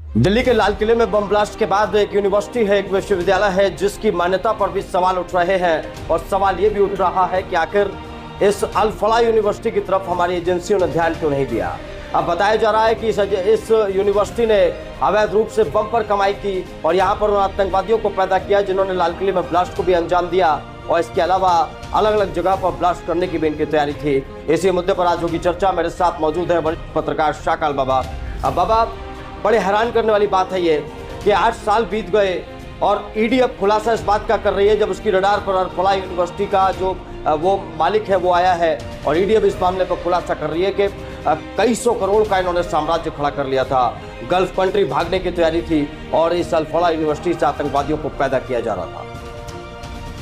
दिल्ली के लाल किले में बम ब्लास्ट के बाद एक यूनिवर्सिटी है, एक विश्वविद्यालय है जिसकी मान्यता पर भी सवाल उठ रहे हैं। और सवाल ये भी उठ रहा है कि आखिर इस अल फलाह यूनिवर्सिटी की तरफ हमारी एजेंसियों ने ध्यान क्यों नहीं दिया। अब बताया जा रहा है कि इस यूनिवर्सिटी ने अवैध रूप से बम पर कमाई की और यहाँ पर उन आतंकवादियों को पैदा किया जिन्होंने लाल किले में ब्लास्ट को भी अंजाम दिया और इसके अलावा अलग अलग जगह पर ब्लास्ट करने की भी इनकी तैयारी थी। इसी मुद्दे पर आज होगी चर्चा। मेरे साथ मौजूद है वरिष्ठ पत्रकार शाकाल बाबा। अब बाबा, बड़े हैरान करने वाली बात है ये कि 8 साल बीत गए और ईडी अब खुलासा इस बात का कर रही है जब उसकी रडार पर अल फलाह यूनिवर्सिटी का जो वो मालिक है वो आया है और ईडी अब इस मामले पर खुलासा कर रही है कि कई सौ करोड़ का इन्होंने साम्राज्य खड़ा कर लिया था, गल्फ कंट्री भागने की तैयारी थी और इस अल फलाह यूनिवर्सिटी से आतंकवादियों को पैदा किया जा रहा था।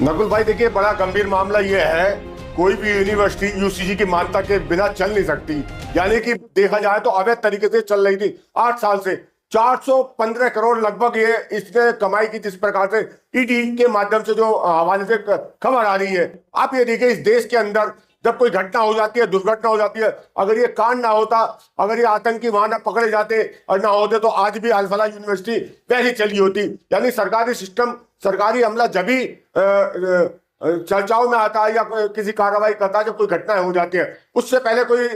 नकुल भाई, देखिए, बड़ा गंभीर मामला ये है। कोई भी यूनिवर्सिटी यूसीजी की मान्यता के बिना चल नहीं सकती। यानी कि देखा जाए तो अवैध तरीके से चल रही थी 8 साल से। 415 करोड़ लगभग ये इसने कमाई की, जिस प्रकार से ईडी के माध्यम से जो हवाले से खबर आ रही है। आप ये देखिए, इस देश के अंदर जब कोई घटना हो जाती है, दुर्घटना हो जाती है, अगर ये कांड ना होता, अगर ये आतंकी वहां ना पकड़े जाते और ना होते तो आज भी अल फलाह यूनिवर्सिटी वैसी चली होती। यानी सरकारी सिस्टम, सरकारी अमला जब भी चर्चाओं में आता है या किसी कार्रवाई करता है जब कोई घटना हो जाती है। उससे पहले कोई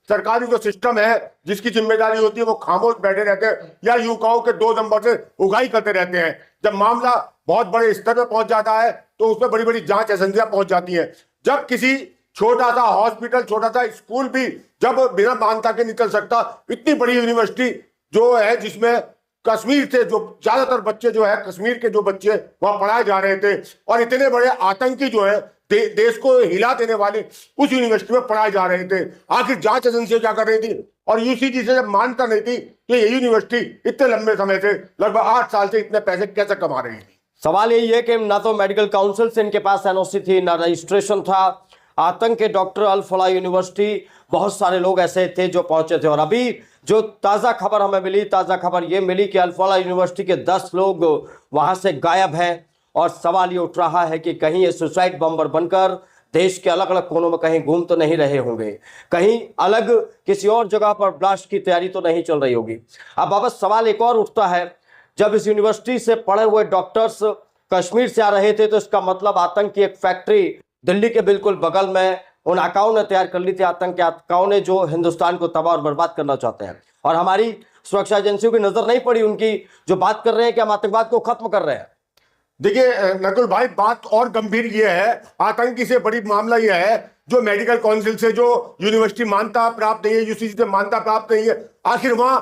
सरकारी जो सिस्टम है जिसकी जिम्मेदारी होती है वो खामोश बैठे रहते हैं या युवकों के 2 नंबर से उगाही करते रहते हैं। जब मामला बहुत बड़े स्तर पर पहुंच जाता है तो उसमें बड़ी बड़ी जांच एजेंसियां पहुंच जाती हैं। जब किसी छोटा सा हॉस्पिटल, छोटा सा स्कूल भी जब बिना मान्यता के निकल सकता, इतनी बड़ी यूनिवर्सिटी जो है जिसमें कश्मीर से जो ज्यादातर बच्चे जो है, कश्मीर के जो बच्चे वहां पढ़ाए जा रहे थे और इतने बड़े आतंकी जो है देश को हिला देने वाले उस यूनिवर्सिटी में पढ़ाए जा रहे थे। आखिर जांच एजेंसियां क्या कर रही थी? और यूसीजी से जब मान्यता नहीं थी कि ये यूनिवर्सिटी इतने लंबे समय से, लगभग 8 साल से इतने पैसे कैसे कमा रही थी? सवाल यही है कि ना तो मेडिकल काउंसिल से इनके पास एनओसी थी, ना रजिस्ट्रेशन था। आतंक के डॉक्टर अल फलाह यूनिवर्सिटी, बहुत सारे लोग ऐसे थे जो पहुंचे थे। और अभी जो ताज़ा खबर हमें मिली, ताज़ा खबर ये मिली कि अल फलाह यूनिवर्सिटी के 10 लोग वहां से गायब हैं। और सवाल ये उठ रहा है कि कहीं ये सुसाइड बॉम्बर बनकर देश के अलग अलग कोनों में कहीं घूम तो नहीं रहे होंगे, कहीं अलग किसी और जगह पर ब्लास्ट की तैयारी तो नहीं चल रही होगी। अब वापस सवाल एक और उठता है, जब इस यूनिवर्सिटी से पढ़े हुए डॉक्टर्स कश्मीर से आ रहे थे तो इसका मतलब आतंक की एक फैक्ट्री दिल्ली के बिल्कुल बगल में उन आकाओं ने तैयार कर ली थी। आतंक के आकाओं ने जो हिंदुस्तान को तबाह और बर्बाद करना चाहते हैं। और हमारी सुरक्षा एजेंसियों की नजर नहीं पड़ी उनकी, जो बात कर रहे हैं कि हम आतंकवाद को खत्म कर रहे हैं। देखिए नकुल भाई, बात और गंभीर ये है, आतंकी से बड़ी मामला ये है, जो मेडिकल काउंसिल से जो यूनिवर्सिटी मान्यता प्राप्त नहीं है, यूसीसी से मान्यता प्राप्त नहीं है, आखिर वहां